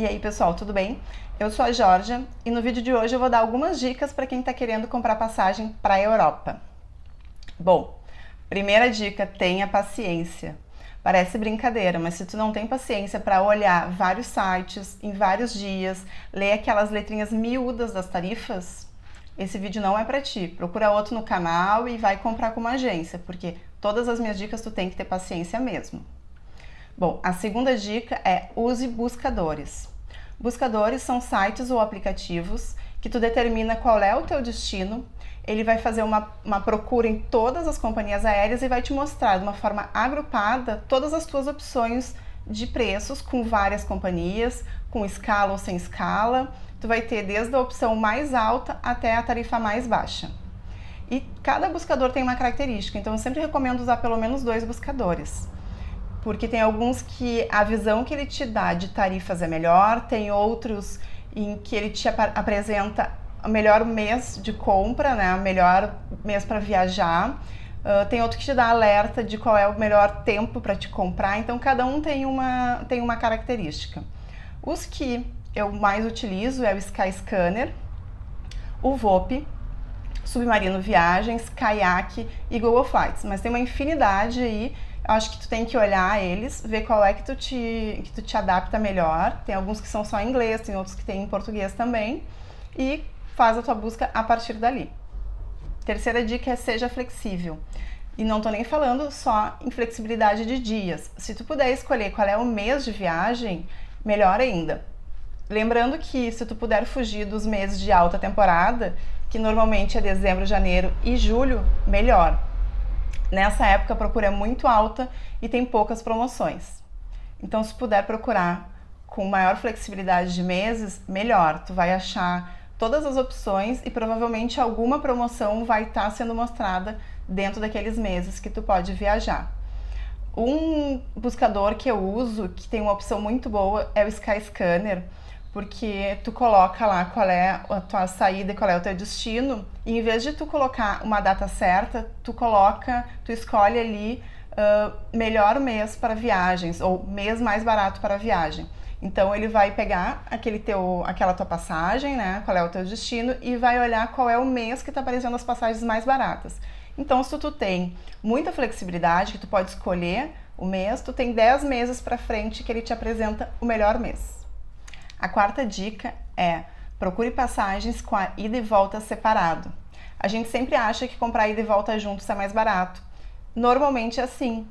E aí pessoal, tudo bem? Eu sou a Georgia e no vídeo de hoje eu vou dar algumas dicas para quem está querendo comprar passagem para a Europa. Bom, primeira dica, tenha paciência. Parece brincadeira, mas se tu não tem paciência para olhar vários sites em vários dias, ler aquelas letrinhas miúdas das tarifas, esse vídeo não é para ti. Procura outro no canal e vai comprar com uma agência, porque todas as minhas dicas tu tem que ter paciência mesmo. Bom, a segunda dica é use buscadores. Buscadores são sites ou aplicativos que tu determina qual é o teu destino, ele vai fazer uma procura em todas as companhias aéreas e vai te mostrar de uma forma agrupada todas as tuas opções de preços com várias companhias, com escala ou sem escala. Tu vai ter desde a opção mais alta até a tarifa mais baixa. E cada buscador tem uma característica, então eu sempre recomendo usar pelo menos 2 buscadores. Porque tem alguns que a visão que ele te dá de tarifas é melhor, tem outros em que ele te apresenta o melhor mês de compra, né? O melhor mês para viajar. Tem outro que te dá alerta de qual é o melhor tempo para te comprar, então cada um tem uma característica. Os que eu mais utilizo é o Skyscanner, o VOP, Submarino Viagens, Kayak e Google Flights, mas tem uma infinidade aí. Eu acho que tu tem que olhar eles, ver qual é que tu te adapta melhor. Tem alguns que são só em inglês, tem outros que tem em português também. E faz a tua busca a partir dali. Terceira dica é seja flexível. E não tô nem falando só em flexibilidade de dias. Se tu puder escolher qual é o mês de viagem, melhor ainda. Lembrando que se tu puder fugir dos meses de alta temporada, que normalmente é dezembro, janeiro e julho, melhor. Nessa época a procura é muito alta e tem poucas promoções. Então se puder procurar com maior flexibilidade de meses, melhor. Tu vai achar todas as opções e provavelmente alguma promoção vai estar sendo mostrada dentro daqueles meses que tu pode viajar. Um buscador que eu uso, que tem uma opção muito boa, é o Skyscanner, porque tu coloca lá qual é a tua saída e qual é o teu destino, e em vez de tu colocar uma data certa, tu escolhe ali melhor mês para viagens, ou mês mais barato para viagem. Então ele vai pegar aquela tua passagem, né, qual é o teu destino, e vai olhar qual é o mês que está aparecendo as passagens mais baratas. Então se tu tem muita flexibilidade, que tu pode escolher o mês, tu tem 10 meses para frente que ele te apresenta o melhor mês. A quarta dica é procure passagens com a ida e volta separado. A gente sempre acha que comprar ida e volta juntos é mais barato. Normalmente é assim.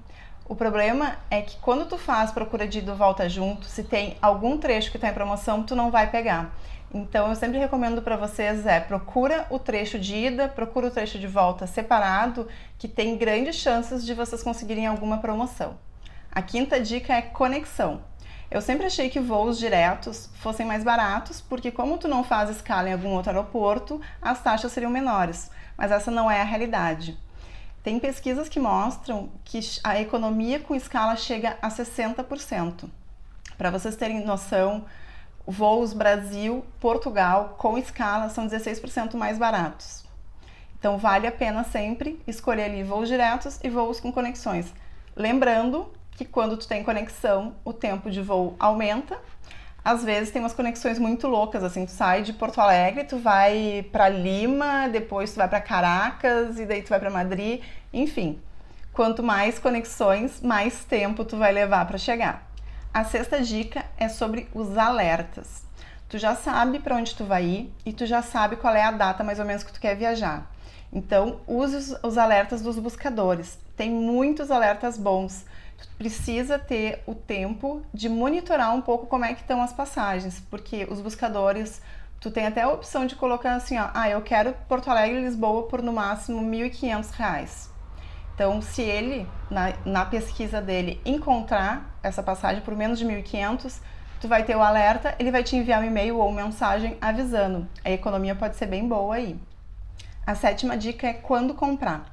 O problema é que quando tu faz procura de ida e volta junto, se tem algum trecho que está em promoção, tu não vai pegar. Então eu sempre recomendo para vocês procura o trecho de ida, procura o trecho de volta separado, que tem grandes chances de vocês conseguirem alguma promoção. A quinta dica é conexão. Eu sempre achei que voos diretos fossem mais baratos, porque como tu não faz escala em algum outro aeroporto, as taxas seriam menores, mas essa não é a realidade. Tem pesquisas que mostram que a economia com escala chega a 60%. Para vocês terem noção, voos Brasil-Portugal com escala são 16% mais baratos. Então vale a pena sempre escolher ali voos diretos e voos com conexões. Lembrando que quando tu tem conexão, o tempo de voo aumenta. Às vezes tem umas conexões muito loucas, assim, tu sai de Porto Alegre, tu vai para Lima, depois tu vai para Caracas e daí tu vai para Madrid, enfim. Quanto mais conexões, mais tempo tu vai levar para chegar. A sexta dica é sobre os alertas. Tu já sabe para onde tu vai ir e tu já sabe qual é a data mais ou menos que tu quer viajar. Então, use os alertas dos buscadores. Tem muitos alertas bons. Tu precisa ter o tempo de monitorar um pouco como é que estão as passagens, porque os buscadores, tu tem até a opção de colocar assim, ó, eu quero Porto Alegre e Lisboa por no máximo R$1.500. Então, se ele, na pesquisa dele, encontrar essa passagem por menos de 1.500, tu vai ter o alerta, ele vai te enviar um e-mail ou mensagem avisando. A economia pode ser bem boa aí. A sétima dica é quando comprar.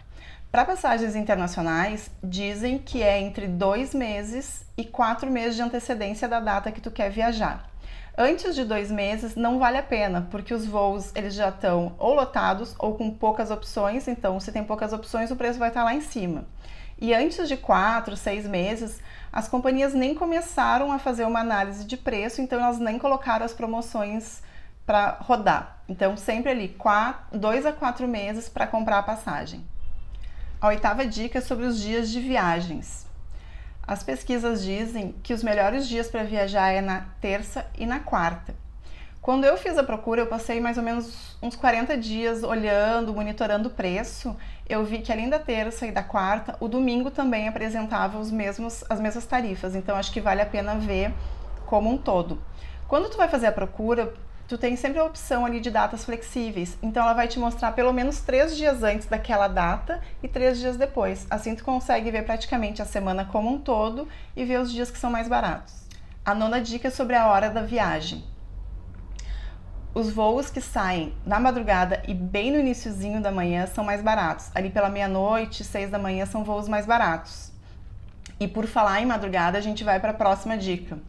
Para passagens internacionais, dizem que é entre 2 meses e 4 meses de antecedência da data que tu quer viajar. Antes de 2 meses não vale a pena, porque os voos eles já estão ou lotados ou com poucas opções, então se tem poucas opções o preço vai estar lá em cima. E antes de 4, 6 meses, as companhias nem começaram a fazer uma análise de preço, então elas nem colocaram as promoções para rodar. Então sempre ali 2 a 4 meses para comprar a passagem. A 8ª dica é sobre os dias de viagens. As pesquisas dizem que os melhores dias para viajar é na terça e na quarta. Quando eu fiz a procura, eu passei mais ou menos uns 40 dias olhando, monitorando o preço. Eu vi que além da terça e da quarta, o domingo também apresentava as mesmas tarifas. Então acho que vale a pena ver como um todo. Quando tu vai fazer a procura, tu tem sempre a opção ali de datas flexíveis. Então ela vai te mostrar pelo menos 3 dias antes daquela data e 3 dias depois. Assim tu consegue ver praticamente a semana como um todo e ver os dias que são mais baratos. A 9ª dica é sobre a hora da viagem. Os voos que saem na madrugada e bem no iniciozinho da manhã são mais baratos. Ali pela meia-noite, 6 da manhã são voos mais baratos. E por falar em madrugada, a gente vai para a próxima dica.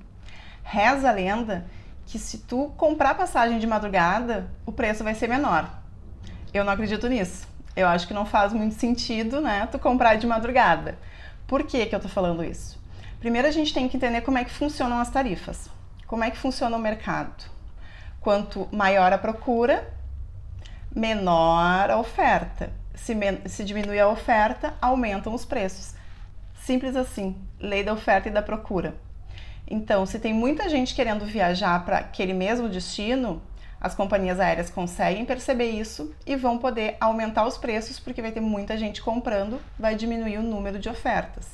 Reza a lenda que se tu comprar passagem de madrugada, o preço vai ser menor. Eu não acredito nisso. Eu acho que não faz muito sentido, né, tu comprar de madrugada. Por que que eu tô falando isso? Primeiro a gente tem que entender como é que funcionam as tarifas. Como é que funciona o mercado? Quanto maior a procura, menor a oferta. Se diminui a oferta, aumentam os preços. Simples assim, lei da oferta e da procura. Então, se tem muita gente querendo viajar para aquele mesmo destino, as companhias aéreas conseguem perceber isso e vão poder aumentar os preços, porque vai ter muita gente comprando, vai diminuir o número de ofertas.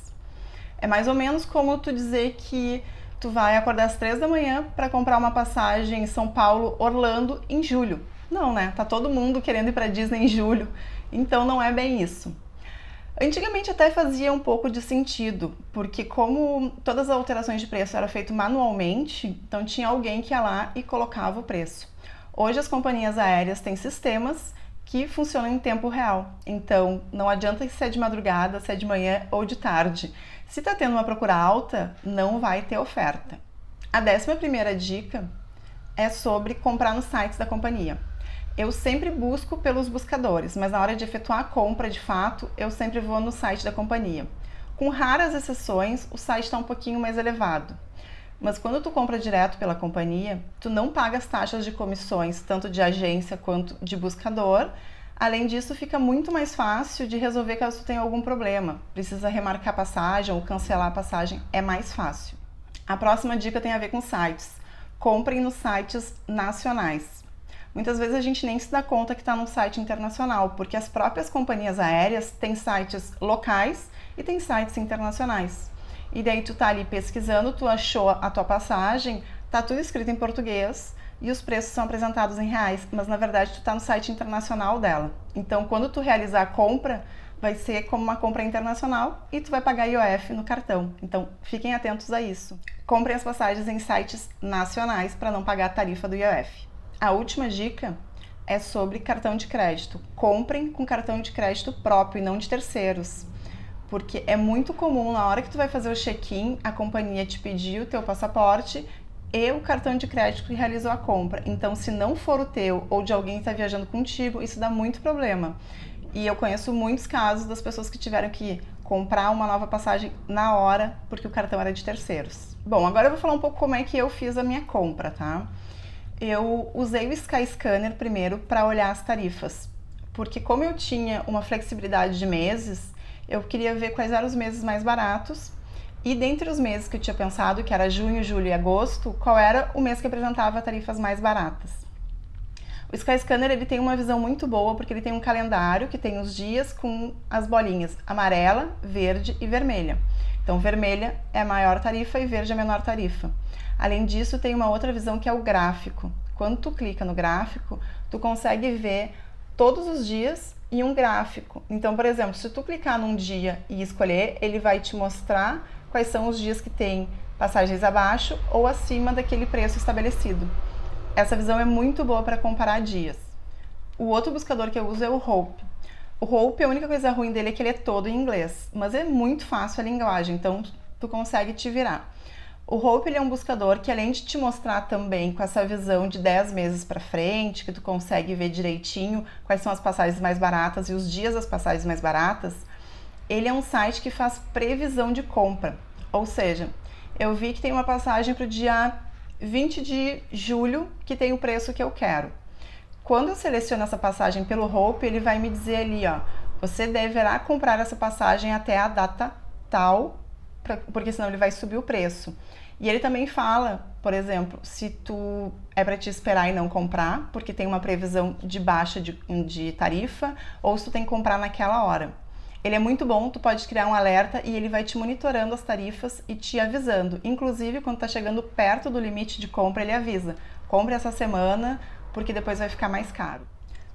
É mais ou menos como tu dizer que tu vai acordar às 3 da manhã para comprar uma passagem em São Paulo, Orlando, em julho. Não, né? Tá todo mundo querendo ir para Disney em julho, então não é bem isso. Antigamente até fazia um pouco de sentido, porque como todas as alterações de preço eram feitas manualmente, então tinha alguém que ia lá e colocava o preço. Hoje as companhias aéreas têm sistemas que funcionam em tempo real, então não adianta se é de madrugada, se é de manhã ou de tarde. Se está tendo uma procura alta, não vai ter oferta. A 11ª dica é sobre comprar nos sites da companhia. Eu sempre busco pelos buscadores, mas na hora de efetuar a compra, de fato, eu sempre vou no site da companhia. Com raras exceções, o site está um pouquinho mais elevado. Mas quando tu compra direto pela companhia, tu não paga as taxas de comissões, tanto de agência quanto de buscador. Além disso, fica muito mais fácil de resolver caso tu tenha algum problema. Precisa remarcar a passagem ou cancelar a passagem, é mais fácil. A próxima dica tem a ver com sites. Comprem nos sites nacionais. Muitas vezes a gente nem se dá conta que está num site internacional, porque as próprias companhias aéreas têm sites locais e têm sites internacionais. E daí tu tá ali pesquisando, tu achou a tua passagem, tá tudo escrito em português e os preços são apresentados em reais, mas na verdade tu tá no site internacional dela. Então quando tu realizar a compra, vai ser como uma compra internacional e tu vai pagar IOF no cartão. Então fiquem atentos a isso. Comprem as passagens em sites nacionais para não pagar a tarifa do IOF. A última dica é sobre cartão de crédito. Comprem com cartão de crédito próprio e não de terceiros. Porque é muito comum, na hora que tu vai fazer o check-in, a companhia te pedir o teu passaporte e o cartão de crédito que realizou a compra. Então, se não for o teu ou de alguém que está viajando contigo, isso dá muito problema. E eu conheço muitos casos das pessoas que tiveram que comprar uma nova passagem na hora porque o cartão era de terceiros. Bom, agora eu vou falar um pouco como é que eu fiz a minha compra, tá? Eu usei o Skyscanner primeiro para olhar as tarifas, porque como eu tinha uma flexibilidade de meses, eu queria ver quais eram os meses mais baratos e dentre os meses que eu tinha pensado, que era junho, julho e agosto, qual era o mês que apresentava tarifas mais baratas. O Skyscanner ele tem uma visão muito boa porque ele tem um calendário que tem os dias com as bolinhas amarela, verde e vermelha. Então vermelha é a maior tarifa e verde é a menor tarifa. Além disso, tem uma outra visão que é o gráfico. Quando tu clica no gráfico, tu consegue ver todos os dias em um gráfico. Então, por exemplo, se tu clicar num dia e escolher, ele vai te mostrar quais são os dias que tem passagens abaixo ou acima daquele preço estabelecido. Essa visão é muito boa para comparar dias. O outro buscador que eu uso é o Hope. O Hope, a única coisa ruim dele é que ele é todo em inglês, mas é muito fácil a linguagem, então tu consegue te virar. O Hope ele é um buscador que, além de te mostrar também com essa visão de 10 meses para frente, que tu consegue ver direitinho quais são as passagens mais baratas e os dias das passagens mais baratas, Ele é um site que faz previsão de compra, ou seja, eu vi que tem uma passagem para o dia 20 de julho que tem o preço que eu quero. Quando eu seleciono essa passagem pelo Hope, ele vai me dizer ali, ó, você deverá comprar essa passagem até a data tal, porque senão ele vai subir o preço. E ele também fala, por exemplo, se tu é para te esperar e não comprar, porque tem uma previsão de baixa de tarifa, ou se tu tem que comprar naquela hora. Ele é muito bom, tu pode criar um alerta e ele vai te monitorando as tarifas e te avisando. Inclusive, quando tá chegando perto do limite de compra, ele avisa. Compre essa semana, porque depois vai ficar mais caro.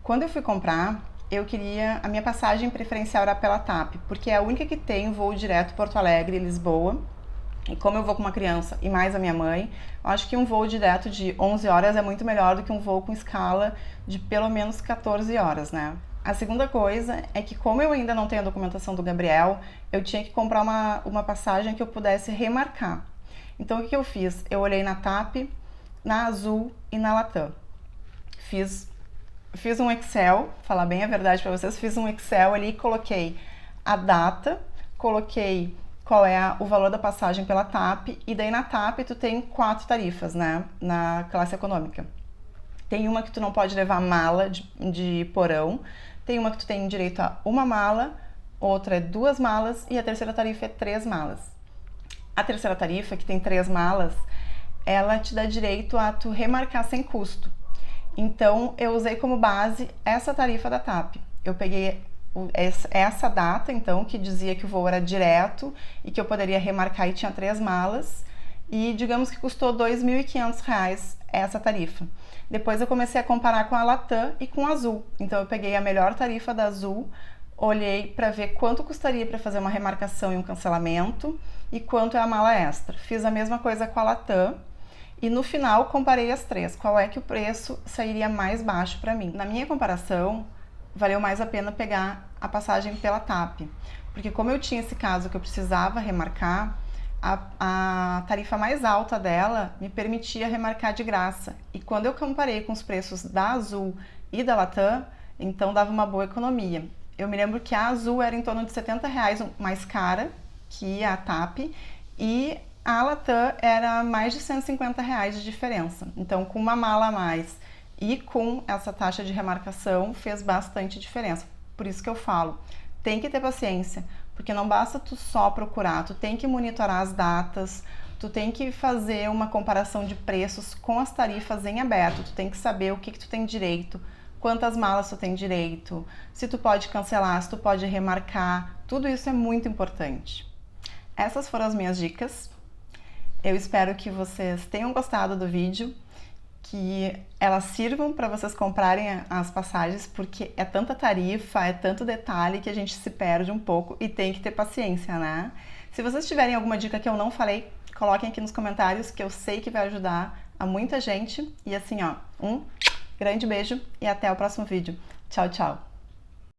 Quando eu fui comprar, eu queria... A minha passagem preferencial era pela TAP, porque é a única que tem voo direto Porto Alegre e Lisboa. E como eu vou com uma criança e mais a minha mãe, eu acho que um voo direto de 11 horas é muito melhor do que um voo com escala de pelo menos 14 horas, né? A segunda coisa é que, como eu ainda não tenho a documentação do Gabriel, eu tinha que comprar uma passagem que eu pudesse remarcar. Então, o que eu fiz? Eu olhei na TAP, na Azul e na Latam. Fiz um Excel, falar bem a verdade para vocês, fiz um Excel ali e coloquei a data, coloquei qual é o valor da passagem pela TAP, e daí na TAP tu tem 4 tarifas, né, na classe econômica. Tem uma que tu não pode levar mala de porão, tem uma que tu tem direito a uma mala, outra é 2 malas e a terceira tarifa é 3 malas. A terceira tarifa, que tem 3 malas, ela te dá direito a tu remarcar sem custo. Então, eu usei como base essa tarifa da TAP. Eu peguei essa data, então, que dizia que o voo era direto e que eu poderia remarcar e tinha 3 malas. E digamos que custou R$ 2.500 essa tarifa. Depois eu comecei a comparar com a Latam e com a Azul. Então eu peguei a melhor tarifa da Azul, olhei para ver quanto custaria para fazer uma remarcação e um cancelamento e quanto é a mala extra. Fiz a mesma coisa com a Latam e no final comparei as 3. Qual é que o preço sairia mais baixo para mim? Na minha comparação, valeu mais a pena pegar a passagem pela TAP, porque como eu tinha esse caso que eu precisava remarcar, a tarifa mais alta dela me permitia remarcar de graça. E quando eu comparei com os preços da Azul e da Latam, então dava uma boa economia. Eu me lembro que a Azul era em torno de R$ 70 mais cara que a TAP e a Latam era mais de R$ 150 de diferença. Então, com uma mala a mais e com essa taxa de remarcação, fez bastante diferença. Por isso que eu falo, tem que ter paciência, porque não basta tu só procurar, tu tem que monitorar as datas, tu tem que fazer uma comparação de preços com as tarifas em aberto, tu tem que saber o que tu tem direito, quantas malas tu tem direito, se tu pode cancelar, se tu pode remarcar, tudo isso é muito importante. Essas foram as minhas dicas. Eu espero que vocês tenham gostado do vídeo, que elas sirvam para vocês comprarem as passagens, porque é tanta tarifa, é tanto detalhe que a gente se perde um pouco e tem que ter paciência, né? Se vocês tiverem alguma dica que eu não falei, coloquem aqui nos comentários, que eu sei que vai ajudar a muita gente. E assim, ó, um grande beijo e até o próximo vídeo. Tchau, tchau!